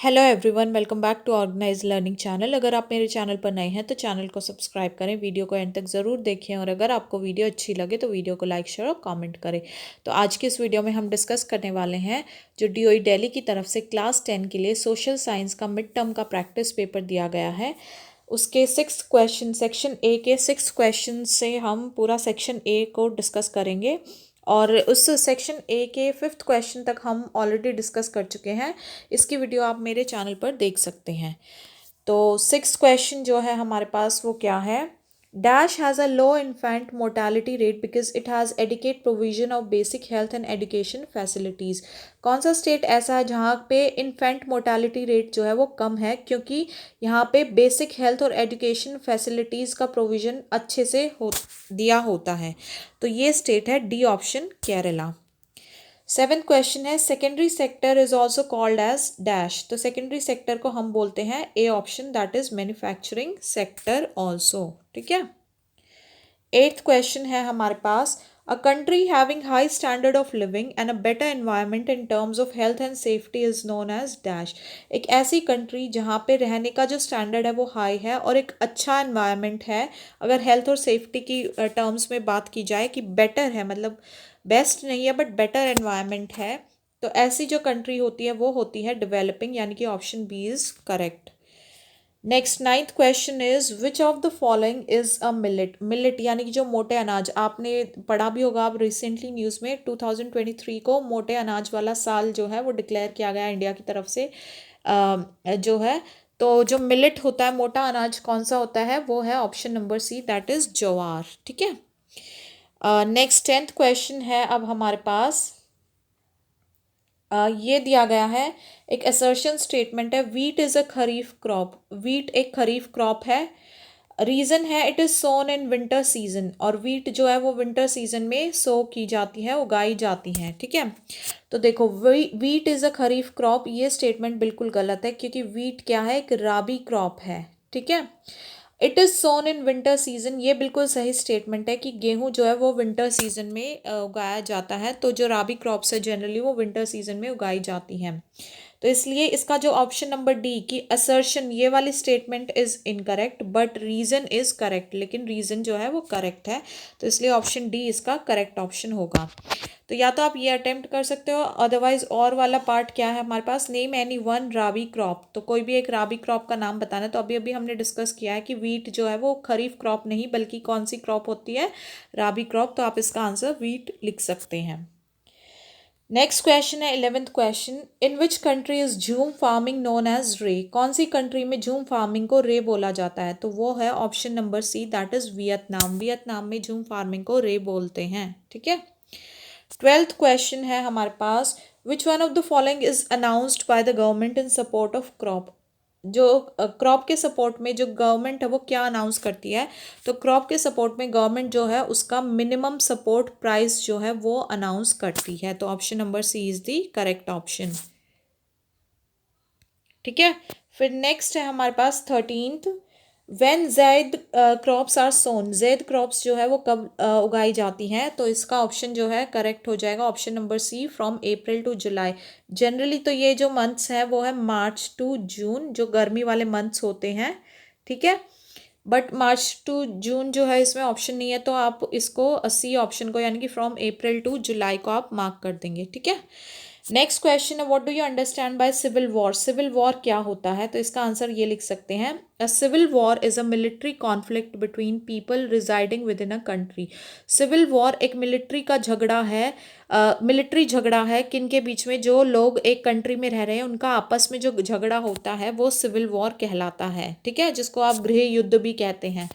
Hello everyone, welcome back to organise learning channel. अगर आप मेरे चैनल पर नए हैं तो चैनल को सब्सक्राइब करें, वीडियो को एंड तक ज़रूर देखें और अगर आपको वीडियो अच्छी लगे तो वीडियो को लाइक शेयर और कमेंट करें। तो आज की इस वीडियो में हम डिस्कस करने वाले हैं जो डीओई दिल्ली की तरफ से क्लास 10 के लिए सोशल साइंस का मिड टर्म का प्रैक्टिस पेपर दिया गया है। उसके 6 क्वेश्चन, सेक्शन ए के 6 क्वेश्चन से हम पूरा सेक्शन ए को डिस्कस करेंगे और उस सेक्शन ए के 5th क्वेश्चन तक हम ऑलरेडी डिस्कस कर चुके हैं। इसकी वीडियो आप मेरे चैनल पर देख सकते हैं। तो 6 क्वेश्चन जो है हमारे पास वो क्या है। Dash has a low infant mortality rate because it has adequate provision of basic health and education facilities. कौन सा स्टेट ऐसा है जहाँ पे इन्फेंट मोर्टालिटी रेट जो है वो कम है, क्योंकि यहाँ पे बेसिक हेल्थ और एजुकेशन फैसिलिटीज़ का प्रोविज़न अच्छे से दिया होता है। तो ये स्टेट है D option, Kerala. 7th question है secondary sector is also called as dash. तो सेकेंडरी सेक्टर को हम बोलते हैं A option, that is manufacturing sector also. ठीक है। 8th क्वेश्चन है हमारे पास a country having high standard of living and a better environment in terms of health and safety is known as dash. एक ऐसी कंट्री जहाँ पे रहने का जो स्टैंडर्ड है वो हाई है और एक अच्छा एनवायरनमेंट है। अगर हेल्थ और सेफ्टी की टर्म्स में बात की जाए कि बेटर है, मतलब बेस्ट नहीं है बट बेटर एनवायरनमेंट है, तो ऐसी जो कंट्री होती है वो होती है डेवलपिंग, यानी कि option B is correct. Next 9th question is which of the following is a millet. Millet यानी कि जो मोटे अनाज, आपने पढ़ा भी होगा आप रिसेंटली न्यूज़ में 2023 को मोटे अनाज वाला साल जो है वो डिक्लेयर किया गया इंडिया की तरफ से जो है। तो जो मिलेट होता है, मोटा अनाज कौन सा होता है, वो है option number C, that is jowar. ठीक है। नेक्स्ट 10th क्वेश्चन है अब हमारे पास ये दिया गया है, एक असर्शन स्टेटमेंट है, wheat is a kharif crop. Wheat एक खरीफ क्रॉप है। रीज़न है it is sown in winter season, और वीट जो है वो विंटर सीजन में सो की जाती है, उगाई जाती है। ठीक है। तो देखो wheat is a kharif crop, ये स्टेटमेंट बिल्कुल गलत है क्योंकि वीट क्या है, एक राबी क्रॉप है। ठीक है। It is sown in winter season, ये बिल्कुल सही स्टेटमेंट है कि गेहूं जो है वो विंटर सीजन में उगाया जाता है। तो जो राबी क्रॉप्स है जनरली वो विंटर सीजन में उगाई जाती हैं। तो इसलिए इसका जो ऑप्शन नंबर डी की असर्शन, ये वाली statement is incorrect but reason is correct, लेकिन रीजन जो है वो करेक्ट है। तो इसलिए ऑप्शन डी इसका करेक्ट ऑप्शन होगा। तो या तो आप ये अटेम्प्ट कर सकते हो, अदरवाइज और वाला पार्ट क्या है हमारे पास, नेम एनी वन राबी क्रॉप। तो कोई भी एक राबी क्रॉप का नाम बताना। तो अभी अभी हमने डिस्कस किया है कि वीट जो है वो खरीफ क्रॉप नहीं बल्कि कौन सी क्रॉप होती है, राबी क्रॉप। तो आप इसका आंसर वीट लिख सकते हैं। नेक्स्ट क्वेश्चन है 11th question, in which country is झूम फार्मिंग नोन एज रे। कौन सी कंट्री में झूम फार्मिंग को रे बोला जाता है, तो वो है option number C, that is Vietnam. Vietnam में झूम फार्मिंग को रे बोलते हैं। ठीक है। 12th क्वेश्चन है हमारे पास, which one of the following is announced by the government in support of crop. जो क्रॉप के सपोर्ट में जो गवर्नमेंट है वो क्या अनाउंस करती है, तो क्रॉप के सपोर्ट में गवर्नमेंट जो है उसका मिनिमम सपोर्ट प्राइस जो है वो अनाउंस करती है। तो option number C is the correct option. ठीक है। फिर नेक्स्ट है हमारे पास 13th, when zaid crops are sown. Zaid crops जो है वो कब उगाई जाती हैं, तो इसका ऑप्शन जो है करेक्ट हो जाएगा option number C, from April to July. Generally तो ये जो मंथ्स हैं वो है मार्च टू जून, जो गर्मी वाले मंथ्स होते हैं। ठीक है। बट मार्च टू जून जो है इसमें ऑप्शन नहीं है, तो आप इसको सी ऑप्शन को, यानी कि फ्रॉम अप्रैल टू जुलाई को आप मार्क कर देंगे। ठीक है। नेक्स्ट क्वेश्चन है, what do you understand by civil war. Civil war क्या होता है, तो इसका आंसर ये लिख सकते हैं, a civil war is a military conflict between people residing within a country. Civil war एक मिलिट्री का झगड़ा है, मिलिट्री झगड़ा है किन के बीच में, जो लोग एक कंट्री में रह रहे हैं उनका आपस में जो झगड़ा होता है वो सिविल वॉर कहलाता है। ठीक है, जिसको आप गृह युद्ध भी कहते हैं।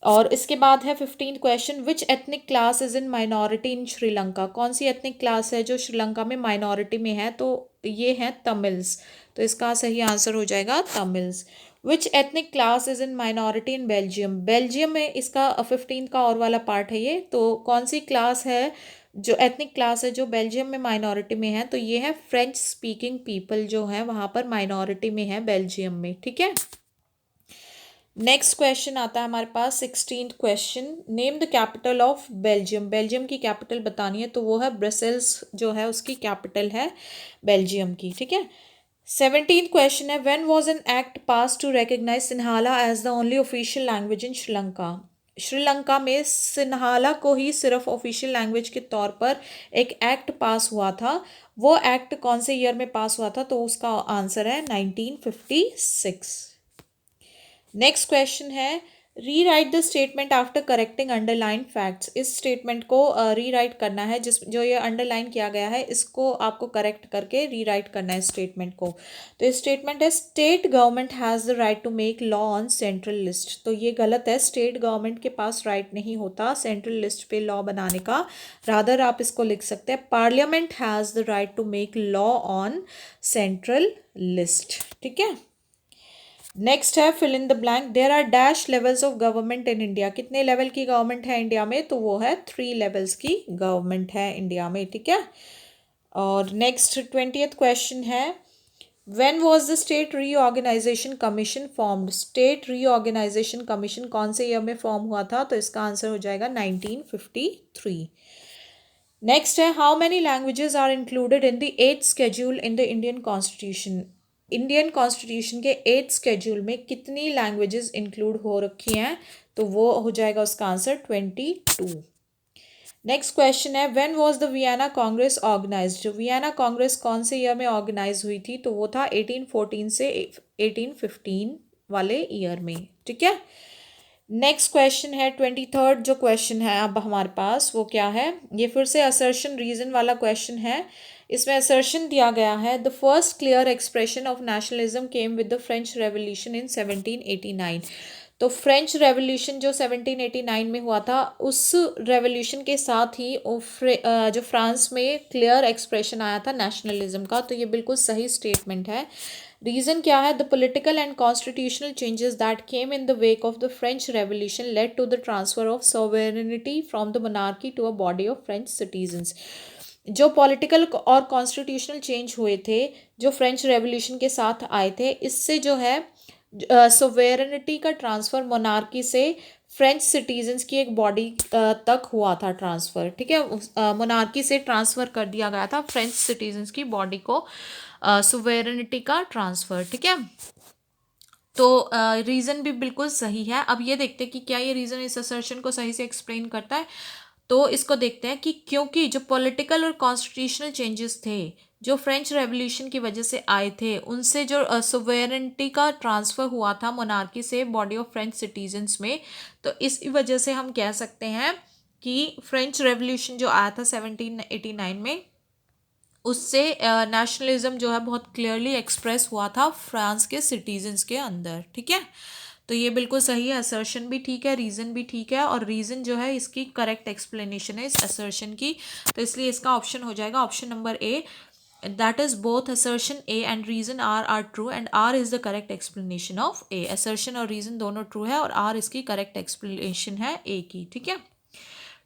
और इसके बाद है 15th question, which ethnic class is in minority इन श्रीलंका। कौन सी एथनिक क्लास है जो श्रीलंका में माइनॉरिटी में है, तो ये है तमिल्स। तो इसका सही आंसर हो जाएगा Tamils. Which ethnic class is in minority in Belgium. Belgium में इसका 15 का और वाला पार्ट है ये। तो कौन सी क्लास है, जो एथनिक क्लास है जो बेल्जियम में माइनॉरिटी में है, तो ये है फ्रेंच स्पीकिंग पीपल जो है वहाँ पर माइनॉरिटी में है बेल्जियम में। ठीक है। नेक्स्ट क्वेश्चन आता है हमारे पास 16th question, name the capital of Belgium. Belgium की कैपिटल बतानी है, तो वो है ब्रसेल्स जो है उसकी कैपिटल है बेल्जियम की। ठीक है। 17th क्वेश्चन है, when was an act pass to recognise Sinhala as the only official language in Sri Lanka? Sri Lanka में सिन्हाला को ही सिर्फ ऑफिशियल लैंग्वेज के तौर पर एक एक्ट पास हुआ था। वो एक्ट कौन से ईयर में पास हुआ था? तो उसका आंसर है 1956। नेक्स्ट क्वेश्चन है, rewrite the statement after correcting underline facts. इस स्टेटमेंट को रीराइट करना है, जिस जो ये अंडरलाइन किया गया है इसको आपको करेक्ट करके रीराइट करना है स्टेटमेंट को। तो ये स्टेटमेंट है, state government has the right to make law on central list. तो ये गलत है, स्टेट गवर्नमेंट के पास राइट नहीं होता सेंट्रल लिस्ट पे लॉ बनाने का। रादर आप इसको लिख सकते हैं, parliament has the right to make law on central list. ठीक है। नेक्स्ट है, fill in the blank, there are dash levels of government in India. कितने लेवल की गवर्नमेंट है इंडिया में? तो वो है 3 लेवल्स की गवर्नमेंट है इंडिया में। ठीक है। और नेक्स्ट 20th क्वेश्चन है, when was the state reorganisation commission formed? State reorganisation commission कौन से ईयर में फॉर्म हुआ था? तो इसका आंसर हो जाएगा 1953। नेक्स्ट है, how many languages are included in the 8th schedule in the Indian constitution? Indian constitution के 8th शेड्यूल में कितनी लैंग्वेजेस इंक्लूड हो रखी हैं? तो वो हो जाएगा उसका आंसर 22। नेक्स्ट क्वेश्चन है, when was the Vienna congress organised? Vienna congress कौन से ईयर में ऑर्गेनाइज हुई थी? तो वो था 1814 से 1815 वाले ईयर में। ठीक है। नेक्स्ट क्वेश्चन है 23rd जो क्वेश्चन है अब हमारे पास वो क्या है? ये फिर से असर्शन रीजन वाला क्वेश्चन है। इसमें असर्शन दिया गया है, the first clear expression of nationalism came with the French revolution in 1789। तो फ्रेंच रेवोल्यूशन जो 1789 में हुआ था, उस रेवोल्यूशन के साथ ही जो फ्रांस में क्लियर एक्सप्रेशन आया था नेशनलिज्म का। तो ये बिल्कुल सही स्टेटमेंट है। रीज़न क्या है? The political and constitutional changes that came in the wake of the French revolution led to the transfer of sovereignty from the monarchy to a body of French citizens. जो political और constitutional change हुए थे, जो French revolution के साथ आए थे, इससे जो है सोवेरेनिटी का ट्रांसफ़र मोनार्की से फ्रेंच सिटीजन्स की एक बॉडी तक हुआ था ट्रांसफ़र। ठीक है। मोनार्की से ट्रांसफ़र कर दिया गया था फ्रेंच सिटीजन्स की बॉडी को, सोवेरेनिटी का ट्रांसफ़र। ठीक है। तो रीज़न भी बिल्कुल सही है। अब ये देखते हैं कि क्या ये रीज़न इस असर्शन को सही से एक्सप्लेन करता है। तो इसको देखते हैं कि क्योंकि जो पॉलिटिकल और कॉन्स्टिट्यूशनल चेंजेस थे जो फ्रेंच रेवोल्यूशन की वजह से आए थे, उनसे जो सोवेरेनिटी का ट्रांसफ़र हुआ था मोनार्की से बॉडी ऑफ फ्रेंच सिटीजन्स में, तो इस वजह से हम कह सकते हैं कि फ्रेंच रेवोल्यूशन जो आया था 1789 में, उससे नेशनलिज्म जो है बहुत क्लियरली एक्सप्रेस हुआ था फ्रांस के सिटीजन्स के अंदर। ठीक है। तो ये बिल्कुल सही है, असर्शन भी ठीक है, रीज़न भी ठीक है, और रीज़न जो है इसकी करेक्ट एक्सप्लेनेशन है इस असर्शन की। तो इसलिए इसका ऑप्शन हो जाएगा option number A, that is both assertion A and reason are true and R is the correct explanation of A. Assertion और रीज़न दोनों ट्रू है और आर इसकी करेक्ट एक्सप्लेनेशन है ए की। ठीक है।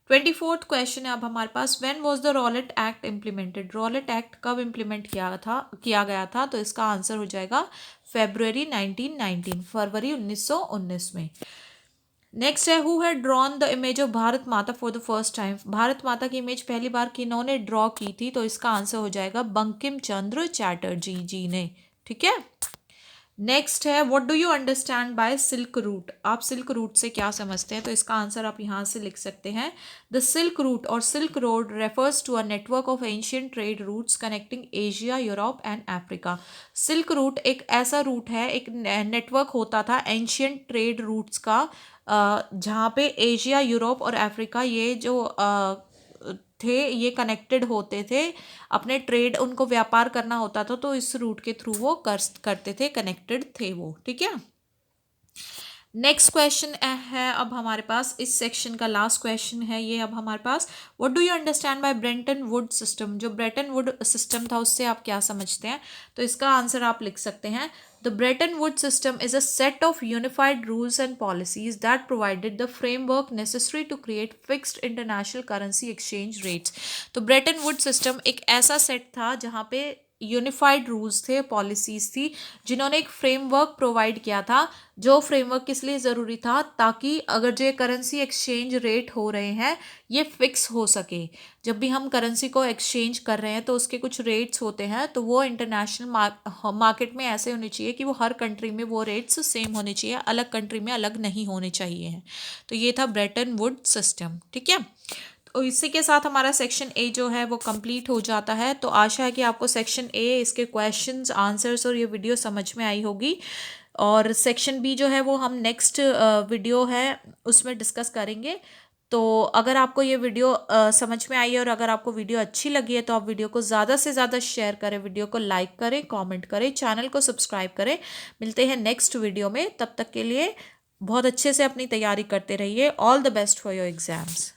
24th क्वेश्चन है अब हमारे पास, when was the Rowlatt Act implemented? Rowlatt Act कब इम्प्लीमेंट किया गया था? तो इसका आंसर हो जाएगा फरवरी 1919, फरवरी 1919 में। नेक्स्ट है, who had drawn the image of Bharat Mata for the first time? Bharat Mata की इमेज पहली बार किन्होंने ड्रॉ की थी? तो इसका आंसर हो जाएगा बंकिम चंद्र चैटर्जी जी ने। ठीक है। नेक्स्ट है, what do you understand bye silk route? आप सिल्क रूट से क्या समझते हैं? तो इसका आंसर आप यहाँ से लिख सकते हैं, द सिल्क रूट और silk road refers to a network of ancient trade routes connecting Asia, Europe and Africa. Silk route एक ऐसा रूट है, एक नेटवर्क होता था एंशियंट ट्रेड रूट्स का, जहाँ पे एशिया, यूरोप और अफ्रीका ये जो थे ये कनेक्टेड होते थे, अपने ट्रेड उनको व्यापार करना होता था, तो इस रूट के थ्रू वो करते थे, कनेक्टेड थे वो। ठीक है। नेक्स्ट क्वेश्चन है अब हमारे पास इस सेक्शन का लास्ट क्वेश्चन है ये अब हमारे पास, what do you understand by Bretton Wood system? जो ब्रेटन वुड सिस्टम था उससे आप क्या समझते हैं? तो इसका आंसर आप लिख सकते हैं, the Bretton Wood system is a set of unified rules and policies that provided the framework necessary to create fixed international currency exchange rates. तो ब्रेटन वुड सिस्टम एक ऐसा सेट था जहाँ पे यूनिफाइड रूल्स थे, पॉलिसीज़ थी, जिन्होंने एक फ्रेमवर्क प्रोवाइड किया था। जो फ्रेमवर्क किस लिए ज़रूरी था, ताकि अगर जो करेंसी एक्सचेंज रेट हो रहे हैं ये फिक्स हो सके। जब भी हम करेंसी को एक्सचेंज कर रहे हैं तो उसके कुछ रेट्स होते हैं, तो वो इंटरनेशनल मार्केट में ऐसे होने चाहिए कि वो हर कंट्री में वो रेट्स सेम होने चाहिए, अलग कंट्री में अलग नहीं होने चाहिए हैं। तो ये था ब्रेटन वुड सिस्टम। ठीक है, तो इसी के साथ हमारा सेक्शन ए जो है वो कंप्लीट हो जाता है। तो आशा है कि आपको सेक्शन ए, इसके क्वेश्चंस, आंसर्स और ये वीडियो समझ में आई होगी। और सेक्शन बी जो है वो हम नेक्स्ट वीडियो है उसमें डिस्कस करेंगे। तो अगर आपको ये वीडियो समझ में आई है और अगर आपको वीडियो अच्छी लगी है तो आप वीडियो को ज़्यादा से ज़्यादा शेयर करें, वीडियो को लाइक करें, कमेंट करें, चैनल को सब्सक्राइब करें। मिलते हैं नेक्स्ट वीडियो में, तब तक के लिए बहुत अच्छे से अपनी तैयारी करते रहिए। All the best for your exams.